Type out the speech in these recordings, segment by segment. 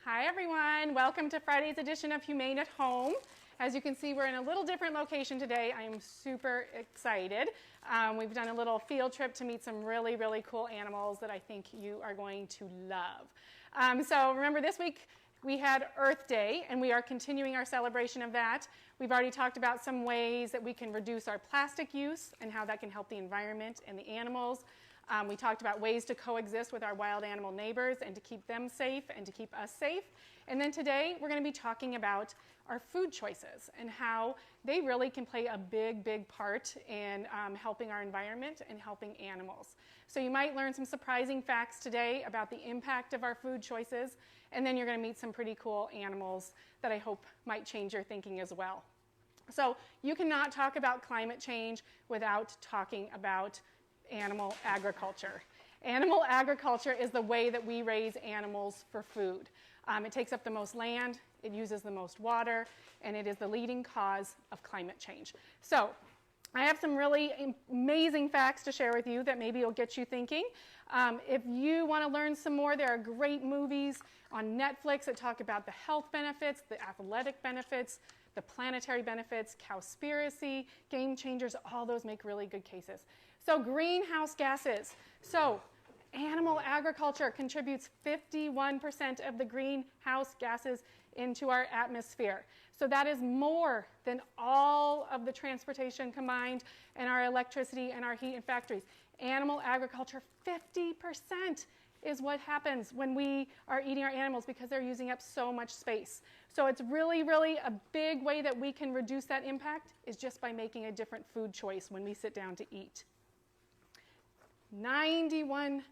Hi everyone, welcome to Friday's edition of Humane at Home. As you can see, we're in a little different location today. I am super excited. We've done a little field trip to meet some really, really cool animals that I think you are going to love. So remember, this week we had Earth Day, and we are continuing our celebration of that. We've already talked about some ways that we can reduce our plastic use and how that can help the environment and the animals. We talked about ways to coexist with our wild animal neighbors and to keep them safe and to keep us safe. And then today we're going to be talking about our food choices and how they really can play a big, big part in helping our environment and helping animals. So you might learn some surprising facts today about the impact of our food choices, and then you're going to meet some pretty cool animals that I hope might change your thinking as well. So you cannot talk about climate change without talking about animal agriculture. Animal agriculture is the way that we raise animals for food. It takes up the most land, it uses the most water, and it is the leading cause of climate change. So I have some really amazing facts to share with you that maybe will get you thinking. If you want to learn some more, there are great movies on Netflix that talk about the health benefits, the athletic benefits, the planetary benefits, Cowspiracy, Game Changers, all those make really good cases. So greenhouse gases. So animal agriculture contributes 51% of the greenhouse gases into our atmosphere. So that is more than all of the transportation combined and our electricity and our heat in factories. Animal agriculture, 50% is what happens when we are eating our animals because they're using up so much space. So it's really, really a big way that we can reduce that impact is just by making a different food choice when we sit down to eat. 91%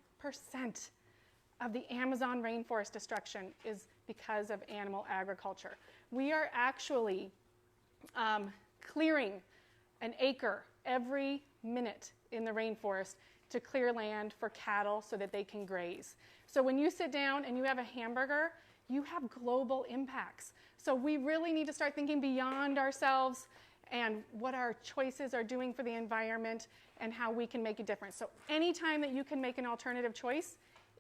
of the Amazon rainforest destruction is because of animal agriculture. We are actually clearing an acre every minute in the rainforest to clear land for cattle so that they can graze. So when you sit down and you have a hamburger, you have global impacts. So we really need to start thinking beyond ourselves and what our choices are doing for the environment and how we can make a difference. So anytime that you can make an alternative choice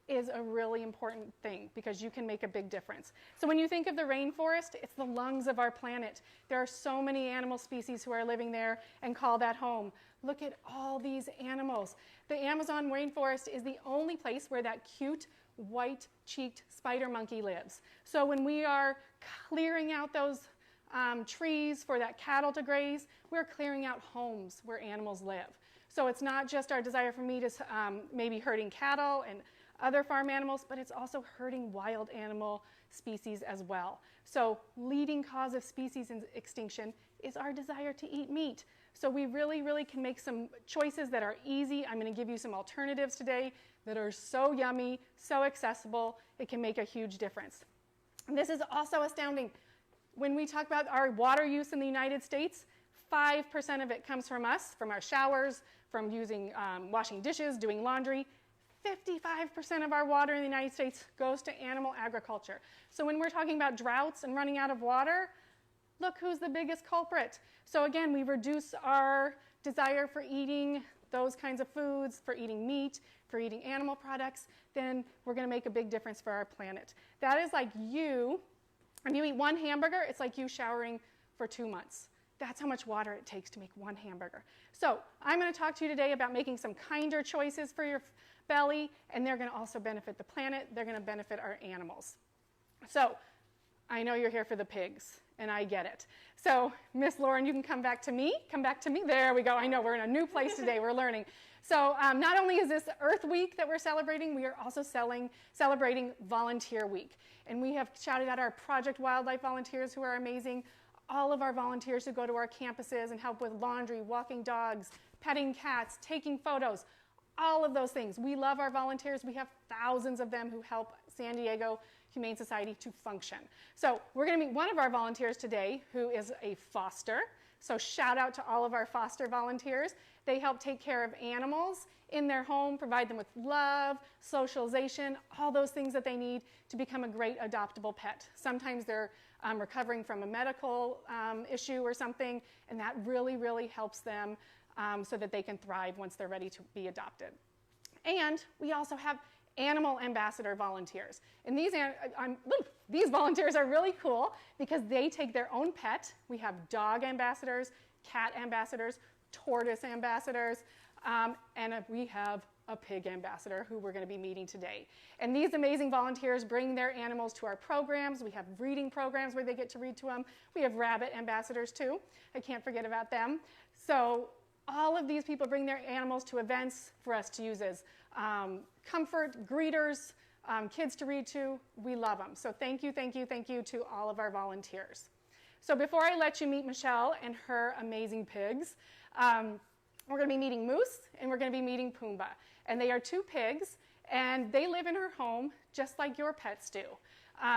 is a really important thing because you can make a big difference. So when you think of the rainforest, it's the lungs of our planet. There are so many animal species who are living there and call that home. Look at all these animals. The Amazon rainforest is the only place where that cute white-cheeked spider monkey lives. So when we are clearing out those trees for that cattle to graze, we're clearing out homes where animals live. So it's not just our desire for meat is maybe hurting cattle and other farm animals, but it's also hurting wild animal species as well. So leading cause of species extinction is our desire to eat meat. So we really, really can make some choices that are easy. I'm going to give you some alternatives today that are so yummy, so accessible, it can make a huge difference. And this is also astounding. When we talk about our water use in the United States, 5% of it comes from us, from our showers, from using washing dishes, doing laundry. 55% of our water in the United States goes to animal agriculture. So when we're talking about droughts and running out of water, look who's the biggest culprit. So again, we reduce our desire for eating those kinds of foods, for eating meat, for eating animal products, then we're going to make a big difference for our planet. That is like you, if you eat one hamburger, it's like you showering for 2 months. That's how much water it takes to make one hamburger. So I'm going to talk to you today about making some kinder choices for your belly, and they're going to also benefit the planet. They're going to benefit our animals. So I know you're here for the pigs, and I get it. So Miss Lauren, you can come back to me. Come back to me. There we go. I know we're in a new place today. We're learning. So not only is this Earth Week that we're celebrating, we are also celebrating Volunteer Week. And we have shouted out our Project Wildlife volunteers who are amazing. All of our volunteers who go to our campuses and help with laundry, walking dogs, petting cats, taking photos, all of those things. We love our volunteers. We have thousands of them who help San Diego Humane Society to function. So we're going to meet one of our volunteers today who is a foster. So shout out to all of our foster volunteers. They help take care of animals in their home, provide them with love, socialization, all those things that they need to become a great adoptable pet. Sometimes they're recovering from a medical issue or something, and that really, really helps them so that they can thrive once they're ready to be adopted. And we also have animal ambassador volunteers. And these volunteers are really cool because they take their own pet. We have dog ambassadors, cat ambassadors, tortoise ambassadors, and we have a pig ambassador who we're going to be meeting today. And these amazing volunteers bring their animals to our programs. We have reading programs where they get to read to them. We have rabbit ambassadors too. I can't forget about them. So all of these people bring their animals to events for us to use as comfort, greeters, kids to read to. We love them. So thank you, thank you, thank you to all of our volunteers. So before I let you meet Michelle and her amazing pigs, we're going to be meeting Moose and we're going to be meeting Pumbaa. And they are two pigs, and they live in her home just like your pets do.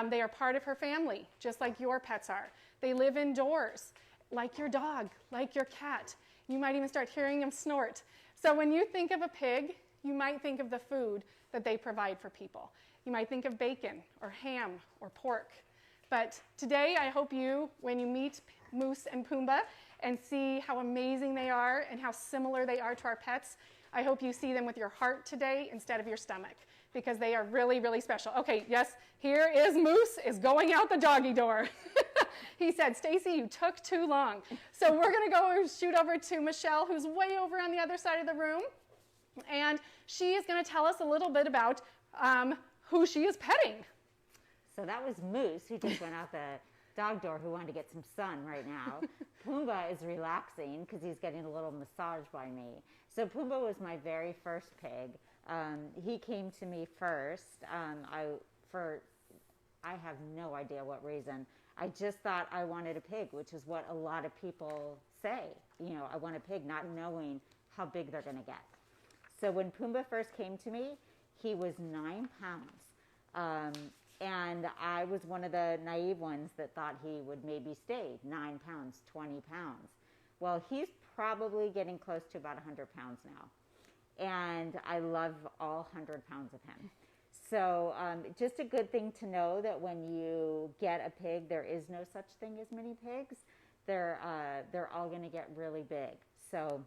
They are part of her family, just like your pets are. They live indoors, like your dog, like your cat. You might even start hearing them snort. So when you think of a pig, you might think of the food that they provide for people. You might think of bacon or ham or pork. But today, I hope you, when you meet Moose and Pumbaa and see how amazing they are and how similar they are to our pets, I hope you see them with your heart today instead of your stomach, because they are really, really special. Okay, yes, here is Moose is going out the doggy door. He said, Stacy, you took too long. So we're going to go shoot over to Michelle, who's way over on the other side of the room. And she is going to tell us a little bit about who she is petting. So that was Moose, who just went out the dog door, who wanted to get some sun right now. Pumbaa is relaxing because he's getting a little massage by me. So Pumbaa was my very first pig. He came to me first. I have no idea what reason. I just thought I wanted a pig, which is what a lot of people say. You know, I want a pig, not knowing how big they're going to get. So when Pumbaa first came to me, he was 9 pounds. And I was one of the naive ones that thought he would maybe stay 9 pounds, 20 pounds. Well, he's probably getting close to about 100 pounds now. And I love all 100 pounds of him. So just a good thing to know that when you get a pig, there is no such thing as mini pigs. They're all going to get really big. So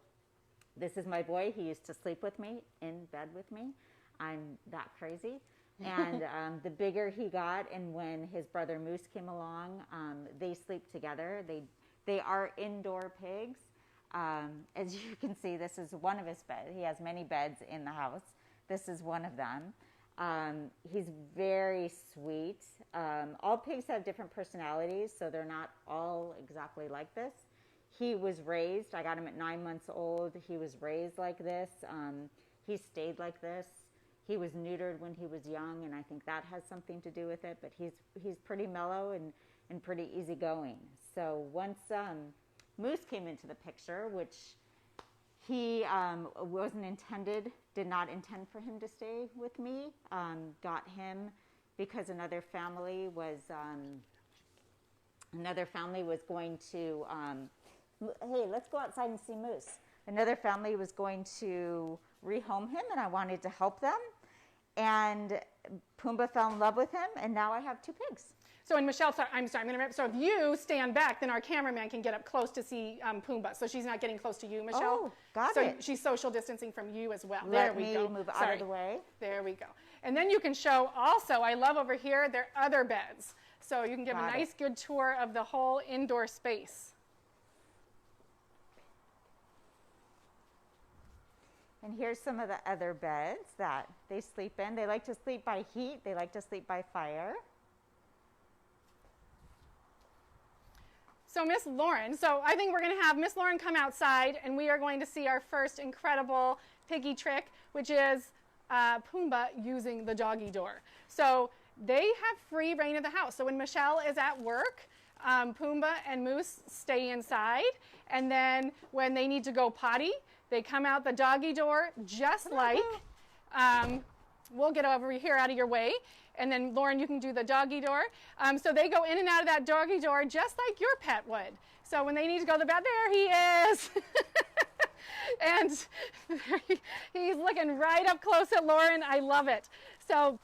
this is my boy. He used to sleep with me, in bed with me. I'm that crazy. And the bigger he got, and when his brother Moose came along, they sleep together. They are indoor pigs. As you can see, this is one of his beds. He has many beds in the house. This is one of them. He's very sweet. All pigs have different personalities, so they're not all exactly like this. He was raised, I got him at 9 months old. He was raised like this. He stayed like this. He was neutered when he was young, and I think that has something to do with it. But he's pretty mellow and pretty easygoing. So once Moose came into the picture, which he did not intend for him to stay with me. Got him because another family was going to. Hey, let's go outside and see Moose. Another family was going to rehome him, and I wanted to help them. And Pumbaa fell in love with him, and now I have 2 pigs. So, and Michelle, I'm going to remember. So if you stand back, then our cameraman can get up close to see Pumbaa. So she's not getting close to you, Michelle. Oh, got so it. So she's social distancing from you as well. Let me move out of the way. There we go. And then you can show also, I love over here, their other beds. So you can give a nice, good tour of the whole indoor space. And here's some of the other beds that they sleep in. They like to sleep by heat. They like to sleep by fire. So Miss Lauren, so I think we're going to have Miss Lauren come outside, and we are going to see our first incredible piggy trick, which is Pumbaa using the doggy door. So they have free reign of the house. So when Michelle is at work, Pumbaa and Moose stay inside, and then when they need to go potty, they come out the doggy door, just like, we'll get over here out of your way. And then, Lauren, you can do the doggy door. So they go in and out of that doggy door just like your pet would. So when they need to go to the bathroom, there he is. And he's looking right up close at Lauren. I love it. So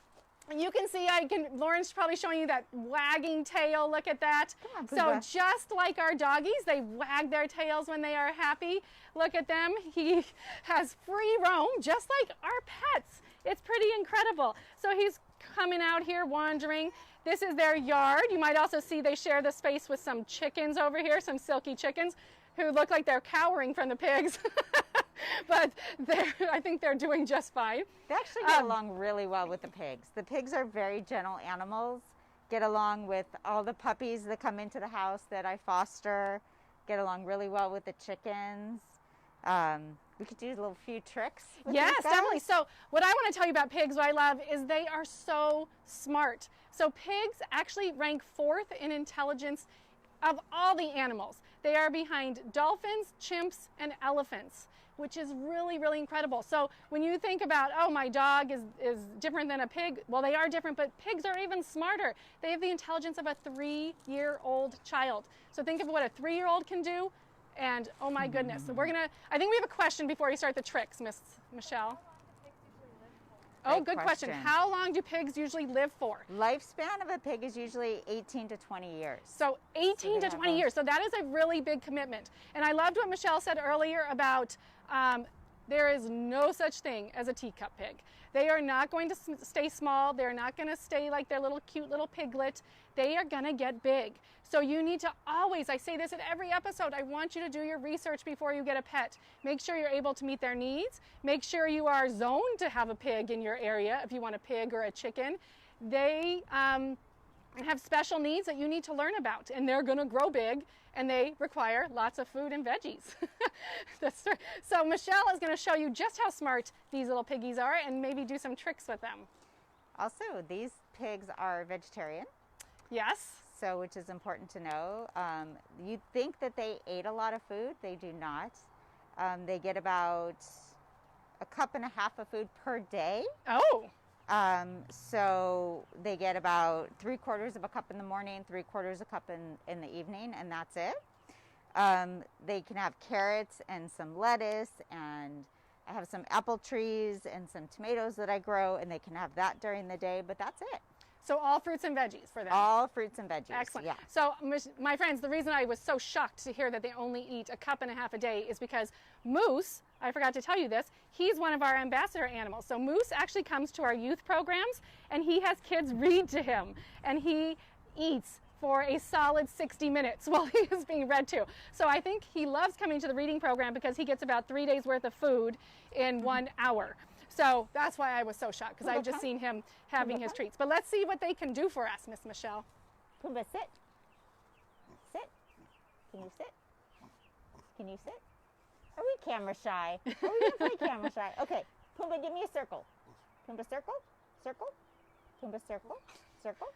you can see, Lauren's probably showing you that wagging tail. Look at that. So just like our doggies, they wag their tails when they are happy. Look at them. He has free roam, just like our pets. It's pretty incredible. So he's coming out here wandering. This is their yard. You might also see they share the space with some chickens over here, some silky chickens who look like they're cowering from the pigs. But I think they're doing just fine. They actually get along really well with the pigs. The pigs are very gentle animals, get along with all the puppies that come into the house that I foster, get along really well with the chickens. We could do a little few tricks with Yes, these guys. definitely. So what I want to tell you about pigs, what I love, is they are so smart. So pigs actually rank 4th in intelligence of all the animals. They are behind dolphins, chimps, and elephants, which is really, really incredible. So when you think about, oh, my dog is different than a pig, well, they are different, but pigs are even smarter. They have the intelligence of a 3-year-old child. So think of what a 3-year-old can do. And oh my goodness. So I think we have a question before you start the tricks, Miss Michelle. Oh, Great good question. question. How long do pigs usually live for? Lifespan of a pig is usually 18 to 20 years. So 18 they to have 20 a- years. So that is a really big commitment. And I loved what Michelle said earlier about there is no such thing as a teacup pig. They are not going to stay small. They're not going to stay like their little cute little piglet. They are going to get big. So you need to always, I say this at every episode, I want you to do your research before you get a pet. Make sure you're able to meet their needs. Make sure you are zoned to have a pig in your area if you want a pig or a chicken. They have special needs that you need to learn about, and they're going to grow big, and they require lots of food and veggies. So Michelle is going to show you just how smart these little piggies are and maybe do some tricks with them. Also, these pigs are vegetarian, Yes? so which is important to know. You'd think that they ate a lot of food. They do not. They get about a cup and a half of food per day. Oh, So they get about 3/4 of a cup in the morning, 3/4 a cup in the evening, and that's it. They can have carrots and some lettuce, and I have some apple trees and some tomatoes that I grow, and they can have that during the day, but that's it. so all fruits and veggies for them. All fruits and veggies. Excellent. Yeah. So, my friends, the reason I was so shocked to hear that they only eat a cup and a half a day is because Moose, I forgot to tell you this, he's one of our ambassador animals. So Moose actually comes to our youth programs, and he has kids read to him, and he eats for a solid 60 minutes while he is being read to. So I think he loves coming to the reading program because he gets about 3 days worth of food in 1 hour. So that's why I was so shocked, because I've just seen him having his treats. But let's see what they can do for us, Miss Michelle. Pumbaa, sit. Sit. Can you sit? Can you sit? Are we camera shy? Are we going to play camera shy? Okay. Pumbaa, give me a circle. Pumbaa, circle. Circle. Pumbaa, circle. Circle.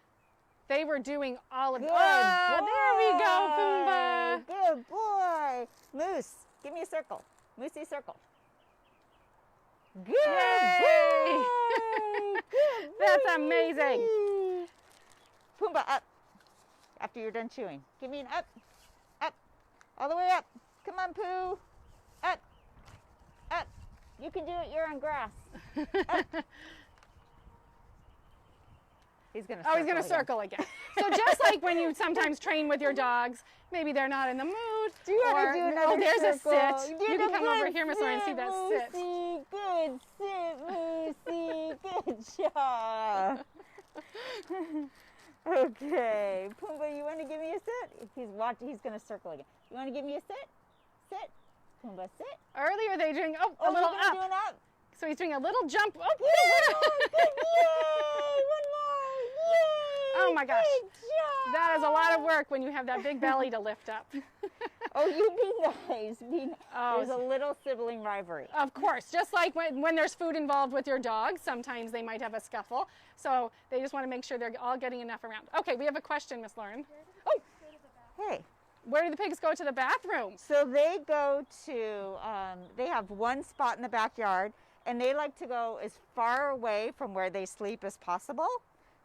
They were doing all of Good Oh, there we go, Pumbaa. Good boy. Moose, give me a circle. Moosey, circle. Good Yay. boy. Good That's boy. amazing. Pumbaa, up. After you're done chewing. Give me an up. Up. All the way up. Come on, Pooh. Up. Up. You can do it. You're on grass. Up. He's going to Oh, he's going to circle again. So just like when you sometimes train with your dogs, maybe they're not in the mood. You gotta do another oh, there's circle. a sit. You can come over here, Miss Lauren, and see that sit. Moosey. Good sit, Moosey. Good job. Okay, Pumbaa, you want to give me a sit? He's watching. He's going to circle again. You want to give me a sit? Sit. Pumbaa, sit. Earlier they doing a Oh, little you're gonna do up. an up. So he's doing a little jump. Oh, Yeah, good. Yay! One more. Yay! Oh my gosh. Good job. That is a lot of work when you have that big belly to lift up. Oh, you be nice. Oh, There's a little sibling rivalry. Of course, just like when there's food involved with your dog, sometimes they might have a scuffle. So they just want to make sure they're all getting enough around. Okay, we have a question, Miss Lauren. Oh, Hey. where do the pigs go to the bathroom? So they go to, they have one spot in the backyard, and they like to go as far away from where they sleep as possible.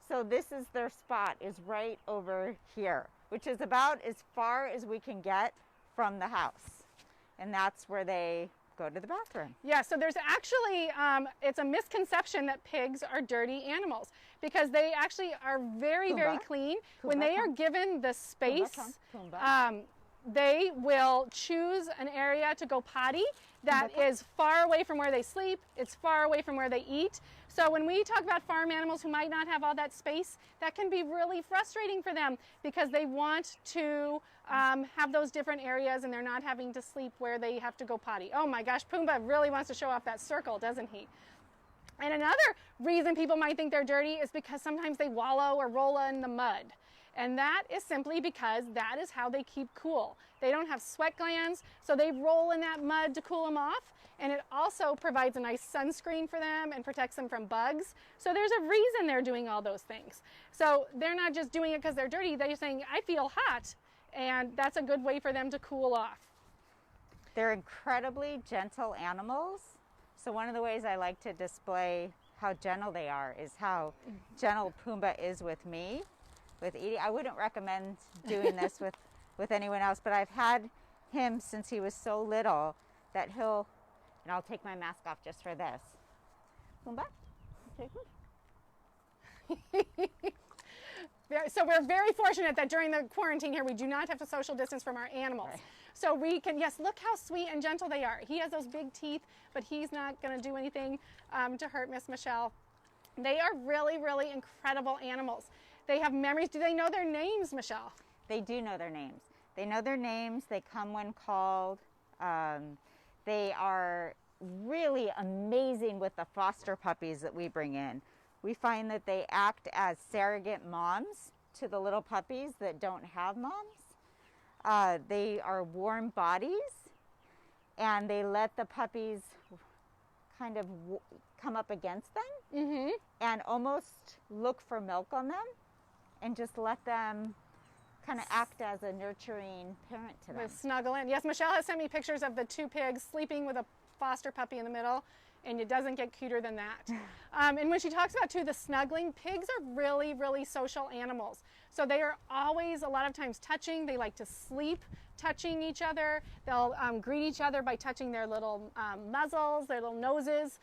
So this is their spot, is right over here, which is about as far as we can get from the house. And that's where they go to the bathroom. Yeah, so there's actually, it's a misconception that pigs are dirty animals because they actually are very, very Pumbaa. clean. Pumbaa, When they are come. given the space, come. Pumbaa. they will choose an area to go potty that is far away from where they sleep. It's far away from where they eat. So when we talk about farm animals who might not have all that space, that can be really frustrating for them because they want to have those different areas and they're not having to sleep where they have to go potty. Oh my gosh, Pumbaa really wants to show off that circle, doesn't he? And another reason people might think they're dirty is because sometimes they wallow or roll in the mud. And that is simply because that is how they keep cool. They don't have sweat glands, so they roll in that mud to cool them off. And it also provides a nice sunscreen for them and protects them from bugs. So there's a reason they're doing all those things. So they're not just doing it because they're dirty. They're saying, I feel hot. And that's a good way for them to cool off. They're incredibly gentle animals. So one of the ways I like to display how gentle they are is how gentle Pumbaa is with me. With Edie, I wouldn't recommend doing this with anyone else, but I've had him since he was so little that he'll, and I'll take my mask off just for this. Pumbaa, So we're very fortunate that during the quarantine here, we do not have to social distance from our animals. Right. So we can, yes, look how sweet and gentle they are. He has those big teeth, but he's not going to do anything to hurt Miss Michelle. They are really, really incredible animals. They have memories. Do they know their names, Michelle? They do know their names. They know their names. They come when called. They are really amazing with the foster puppies that we bring in. We find that they act as surrogate moms to the little puppies that don't have moms. They are warm bodies, and they let the puppies kind of come up against them and almost look for milk on them and just let them kind of act as a nurturing parent to them. They snuggle in. Yes, Michelle has sent me pictures of the two pigs sleeping with a foster puppy in the middle, and it doesn't get cuter than that. And when she talks about, too, the snuggling, pigs are really, really social animals. So they are always, a lot of times, touching. They like to sleep touching each other. They'll greet each other by touching their little muzzles, their little noses.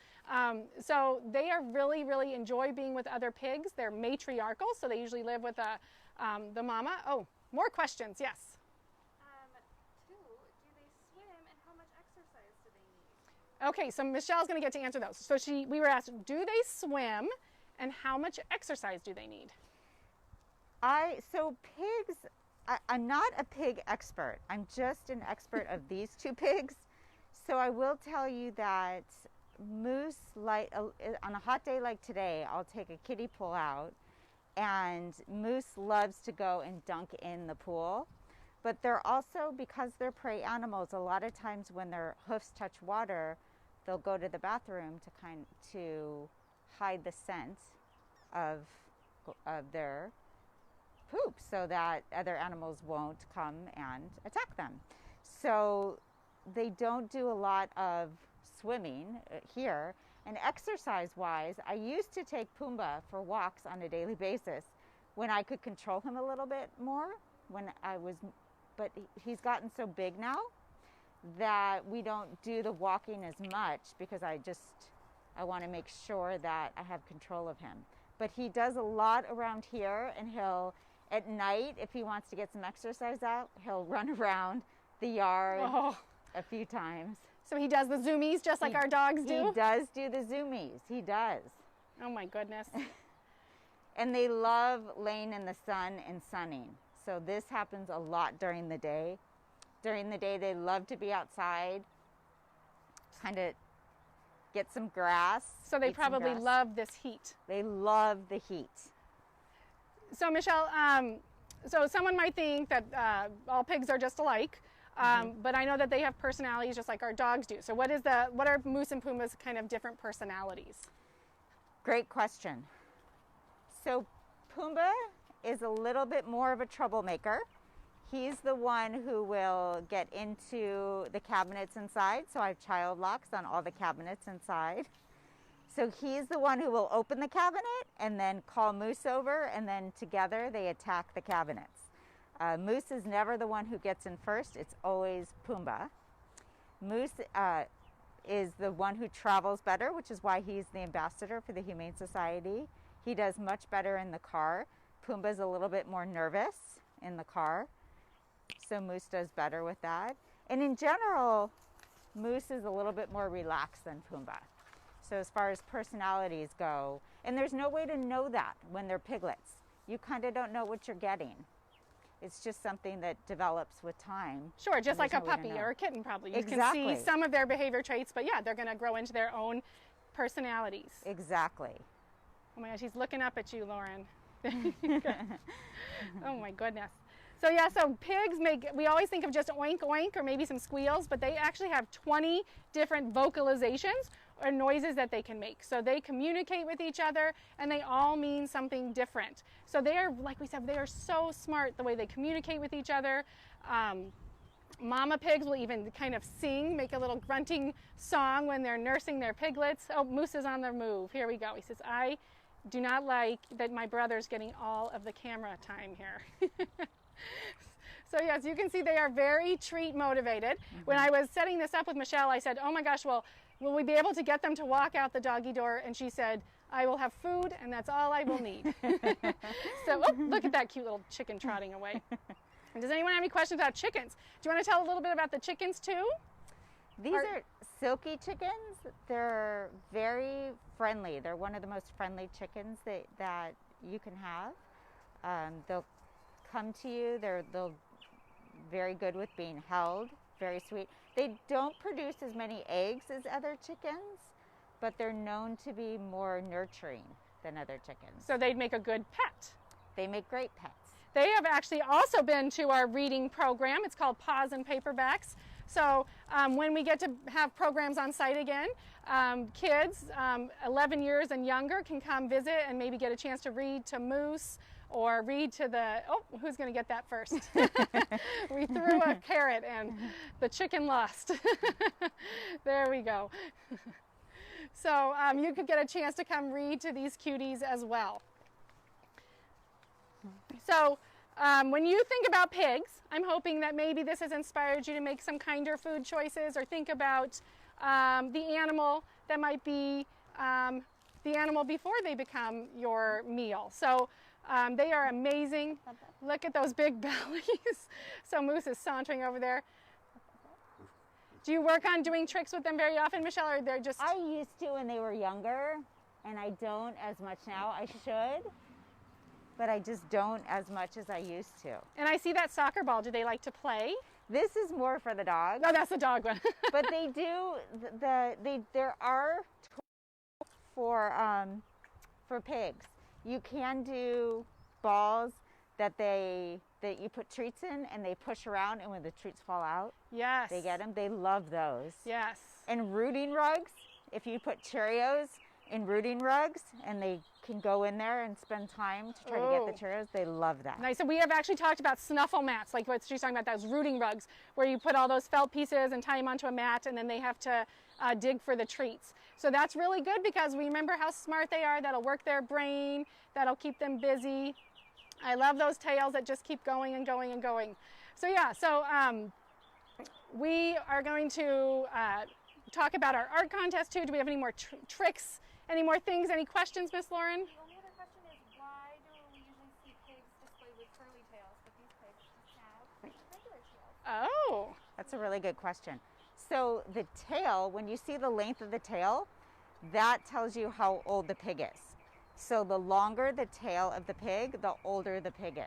So they are really, really enjoy being with other pigs. They're matriarchal, so they usually live with the mama. Oh, more questions, yes. Two, do they swim and how much exercise do they need? Okay, so Michelle's going to get to answer those. So we were asked, do they swim and how much exercise do they need? So pigs, I'm not a pig expert. I'm just an expert of these two pigs. So I will tell you that moose, on a hot day like today, I'll take a kiddie pool out, and moose loves to go and dunk in the pool. But they're also, because they're prey animals, a lot of times when their hoofs touch water, they'll go to the bathroom to hide the scent of their poop so that other animals won't come and attack them. So they don't do a lot of swimming here. And exercise-wise, I used to take Pumbaa for walks on a daily basis when I could control him a little bit more. But he's gotten so big now that we don't do the walking as much because I want to make sure that I have control of him. But he does a lot around here, and at night, if he wants to get some exercise out, he'll run around the yard a few times. So he does the zoomies just like our dogs do? He does do the zoomies. He does. Oh my goodness. And they love laying in the sun and sunning. So this happens a lot during the day. During the day, they love to be outside, kind of get some grass. So they probably love this heat. They love the heat. So Michelle, so someone might think that all pigs are just alike, but I know that they have personalities just like our dogs do. So what are Moose and Pumbaa's kind of different personalities? Great question. So Pumbaa is a little bit more of a troublemaker. He's the one who will get into the cabinets inside. So I have child locks on all the cabinets inside. So he's the one who will open the cabinet and then call Moose over, and then together they attack the cabinets. Moose is never the one who gets in first. It's always Pumbaa. Moose is the one who travels better, which is why he's the ambassador for the Humane Society. He does much better in the car. Pumbaa's a little bit more nervous in the car. So Moose does better with that. And in general, Moose is a little bit more relaxed than Pumbaa. So as far as personalities go, and there's no way to know that when they're piglets. You kind of don't know what you're getting. It's just something that develops with time. Sure, just like a no way to puppy know. or a kitten probably. You Exactly. can see some of their behavior traits, but yeah, they're going to grow into their own personalities. Exactly. Oh my gosh, he's looking up at you, Lauren. Oh my goodness. So yeah, so pigs we always think of just oink oink or maybe some squeals, but they actually have 20 different vocalizations or noises that they can make. So they communicate with each other and they all mean something different. So they are, like we said, they are so smart the way they communicate with each other. Mama pigs will even kind of sing, make a little grunting song when they're nursing their piglets. Oh, Moose is on the move. Here we go. He says, I do not like that my brother's getting all of the camera time here. So yes, you can see they are very treat motivated. When I was setting this up with Michelle, I said, oh my gosh, well, will we be able to get them to walk out the doggy door? And she said, I will have food and that's all I will need. So oh, look at that cute little chicken trotting away. And does anyone have any questions about chickens? Do you want to tell a little bit about the chickens too? These are silky chickens. They're very friendly. They're one of the most friendly chickens that you can have. They'll come to you. They're very good with being held, very sweet. They don't produce as many eggs as other chickens, but they're known to be more nurturing than other chickens. So they'd make a good pet. They make great pets. They have actually also been to our reading program. It's called Paws and Paperbacks. So when we get to have programs on site again, kids 11 years and younger can come visit and maybe get a chance to read to Moose or read to oh, who's going to get that first? We threw a carrot and the chicken lost. There we go. So you could get a chance to come read to these cuties as well. So when you think about pigs, I'm hoping that maybe this has inspired you to make some kinder food choices or think about the animal that might be the animal before they become your meal. So they are amazing. Look at those big bellies. So Moose is sauntering over there. Do you work on doing tricks with them very often, Michelle, or they're just... I used to when they were younger, and I don't as much now. I should, but I just don't as much as I used to. And I see that soccer ball. Do they like to play? This is more for the dog. No, that's the dog one. But they do, there are tools for pigs. You can do balls that you put treats in and they push around, and when the treats fall out, Yes. they get them. They love those. Yes. And rooting rugs, if you put Cheerios in rooting rugs and they can go in there and spend time to try to get the Cheerios, they love that. Nice. So we have actually talked about snuffle mats, like what she's talking about, those rooting rugs, where you put all those felt pieces and tie them onto a mat, and then they have to dig for the treats. So that's really good because we remember how smart they are. That'll work their brain. That'll keep them busy. I love those tails that just keep going and going and going. So yeah, so we are going to talk about our art contest too. Do we have any more tricks, any more things, any questions, Miss Lauren? The only other question is, why do we usually see pigs displayed with curly tails, but these pigs just have regular tails? Oh. That's a really good question. So the tail, when you see the length of the tail, that tells you how old the pig is. So the longer the tail of the pig, the older the pig is.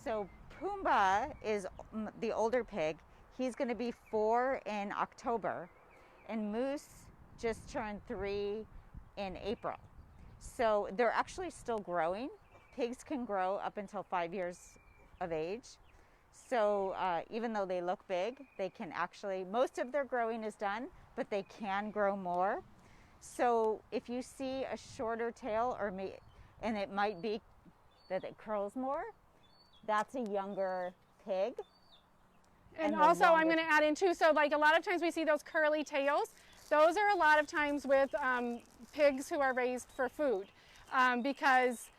So Pumbaa is the older pig. He's going to be 4 in October, and Moose just turned 3 in April. So they're actually still growing. Pigs can grow up until 5 years of age. So even though they look big, they can actually, most of their growing is done, but they can grow more. So if you see a shorter tail, and it might be that it curls more, that's a younger pig. And the also I'm longer- going to add in too, so like a lot of times we see those curly tails. Those are a lot of times with pigs who are raised for food because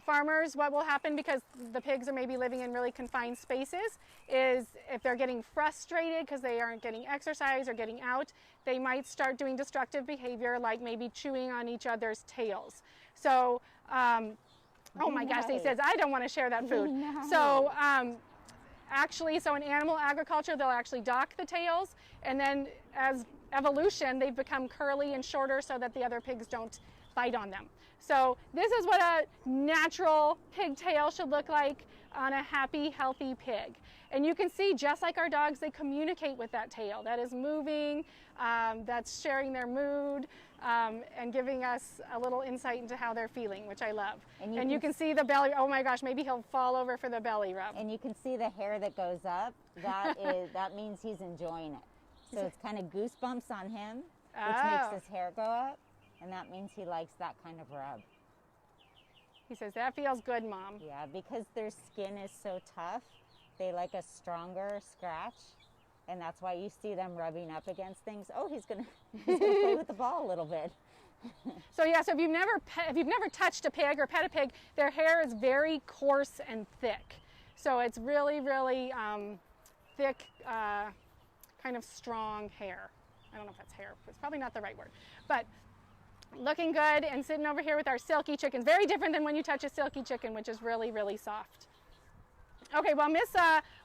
farmers, what will happen because the pigs are maybe living in really confined spaces is if they're getting frustrated because they aren't getting exercise or getting out, they might start doing destructive behavior like maybe chewing on each other's tails. So, oh my gosh, he says, I don't want to share that food. So actually, so in animal agriculture, they'll actually dock the tails, and then as evolution, they've become curly and shorter so that the other pigs don't bite on them. So this is what a natural pigtail should look like on a happy, healthy pig. And you can see, just like our dogs, they communicate with that tail. That is moving, that's sharing their mood, and giving us a little insight into how they're feeling, which I love. And you can see the belly, oh my gosh, maybe he'll fall over for the belly rub. And you can see the hair that goes up. That means he's enjoying it. So it's kind of goosebumps on him, which makes his hair go up. And that means he likes that kind of rub. He says, that feels good, Mom. Yeah, because their skin is so tough, they like a stronger scratch. And that's why you see them rubbing up against things. Oh, he's gonna play with the ball a little bit. So yeah, so if you've never touched a pig or pet a pig, their hair is very coarse and thick. So it's really, really thick, kind of strong hair. I don't know if that's hair. It's probably not the right word. But looking good and sitting over here with our silky chickens. Very different than when you touch a silky chicken, which is really, really soft. Okay, well, Miss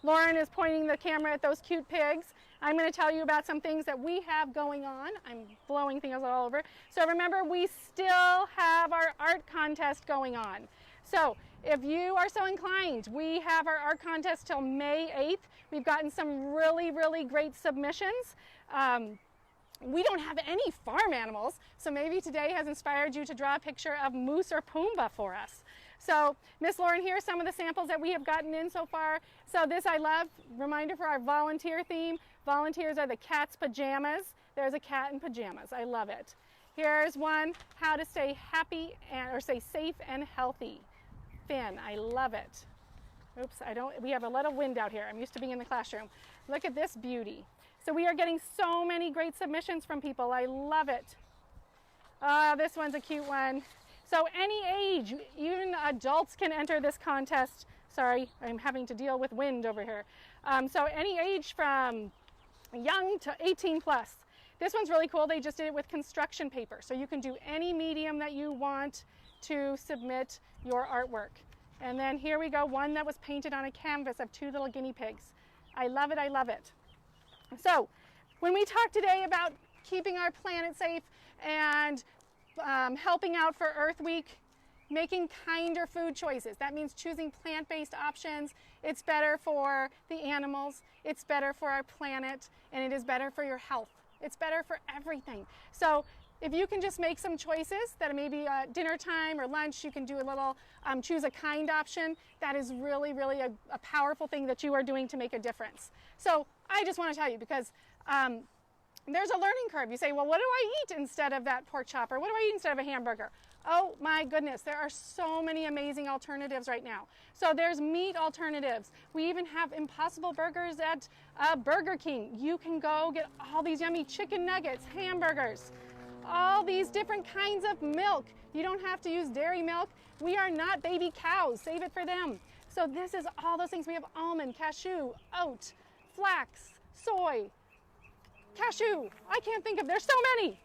Lauren is pointing the camera at those cute pigs. I'm going to tell you about some things that we have going on. I'm blowing things all over. So remember, we still have our art contest going on. So if you are so inclined, we have our art contest till May 8th. We've gotten some really, really great submissions. We don't have any farm animals, so maybe today has inspired you to draw a picture of Moose or Pumbaa for us. So Miss Lauren, here are some of the samples that we have gotten in so far. So this I love, reminder for our volunteer theme. Volunteers are the cat's pajamas. There's a cat in pajamas, I love it. Here's one, how to stay happy or stay safe and healthy. Finn, I love it. Oops, we have a lot of wind out here. I'm used to being in the classroom. Look at this beauty. So we are getting so many great submissions from people. I love it. This one's a cute one. So any age, even adults can enter this contest. Sorry, I'm having to deal with wind over here. So any age from young to 18 plus. This one's really cool. They just did it with construction paper. So you can do any medium that you want to submit your artwork. And then here we go, one that was painted on a canvas of two little guinea pigs. I love it, I love it. So when we talk today about keeping our planet safe and helping out for Earth Week, making kinder food choices. That means choosing plant-based options. It's better for the animals, it's better for our planet, and it is better for your health. It's better for everything. So if you can just make some choices that maybe dinner time or lunch, you can do a little, choose a kind option. That is really, really a powerful thing that you are doing to make a difference. So I just want to tell you, because there's a learning curve. You say, well, what do I eat instead of that pork chop? Or what do I eat instead of a hamburger? Oh my goodness, there are so many amazing alternatives right now. So there's meat alternatives. We even have Impossible Burgers at Burger King. You can go get all these yummy chicken nuggets, hamburgers, all these different kinds of milk. You don't have to use dairy milk. We are not baby cows. Save it for them. So this is all those things. We have almond, cashew, oat, flax, soy, cashew. I can't think of, there's so many.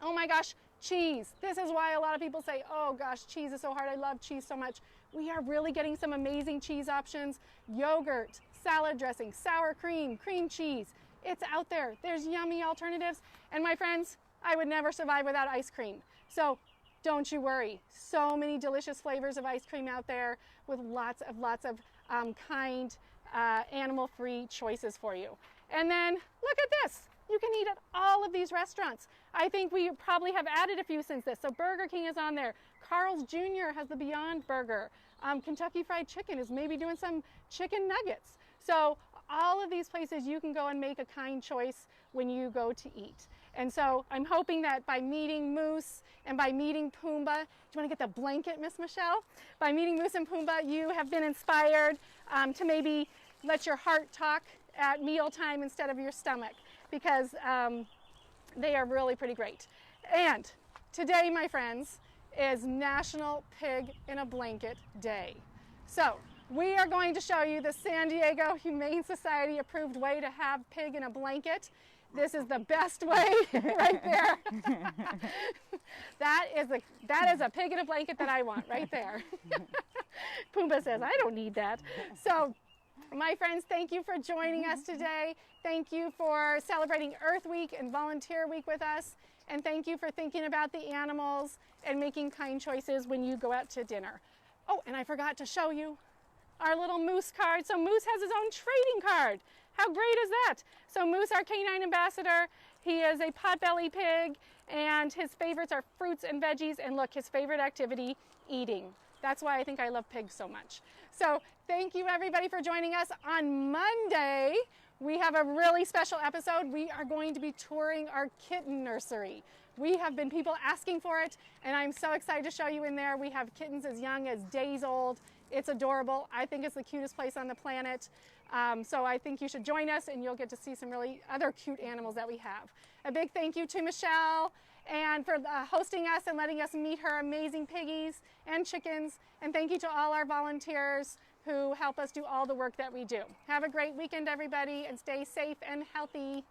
Oh my gosh, cheese. This is why a lot of people say, oh gosh, cheese is so hard. I love cheese so much. We are really getting some amazing cheese options. Yogurt, salad dressing, sour cream, cream cheese. It's out there. There's yummy alternatives. And my friends, I would never survive without ice cream. So don't you worry. So many delicious flavors of ice cream out there with lots of kind, animal-free choices for you. And then look at this. You can eat at all of these restaurants. I think we probably have added a few since this. So Burger King is on there. Carl's Jr. has the Beyond Burger. Kentucky Fried Chicken is maybe doing some chicken nuggets. So all of these places you can go and make a kind choice when you go to eat. And so I'm hoping that by meeting Moose and by meeting Pumbaa, do you want to get the blanket, Miss Michelle? By meeting Moose and Pumbaa, you have been inspired to maybe let your heart talk at mealtime instead of your stomach, because they are really pretty great. And today, my friends, is National Pig in a Blanket Day. So we are going to show you the San Diego Humane Society approved way to have pig in a blanket. This is the best way right there. That is a pig in a blanket that I want right there. Pumbaa says, I don't need that. So My friends, thank you for joining us today. Thank you for celebrating Earth Week and Volunteer Week with us. And thank you for thinking about the animals and making kind choices when you go out to dinner. Oh, and I forgot to show you our little Moose card. So Moose has his own trading card. How great is that? So Moose, our canine ambassador, he is a potbelly pig, and his favorites are fruits and veggies. And look, his favorite activity, eating. That's why I think I love pigs so much. So thank you everybody for joining us. On Monday, we have a really special episode. We are going to be touring our kitten nursery. We have been people asking for it, and I'm so excited to show you in there. We have kittens as young as days old. It's adorable. I think it's the cutest place on the planet. So I think you should join us, and you'll get to see some really other cute animals that we have. A big thank you to Michelle and for hosting us and letting us meet her amazing piggies and chickens. And thank you to all our volunteers who help us do all the work that we do. Have a great weekend, everybody, and stay safe and healthy.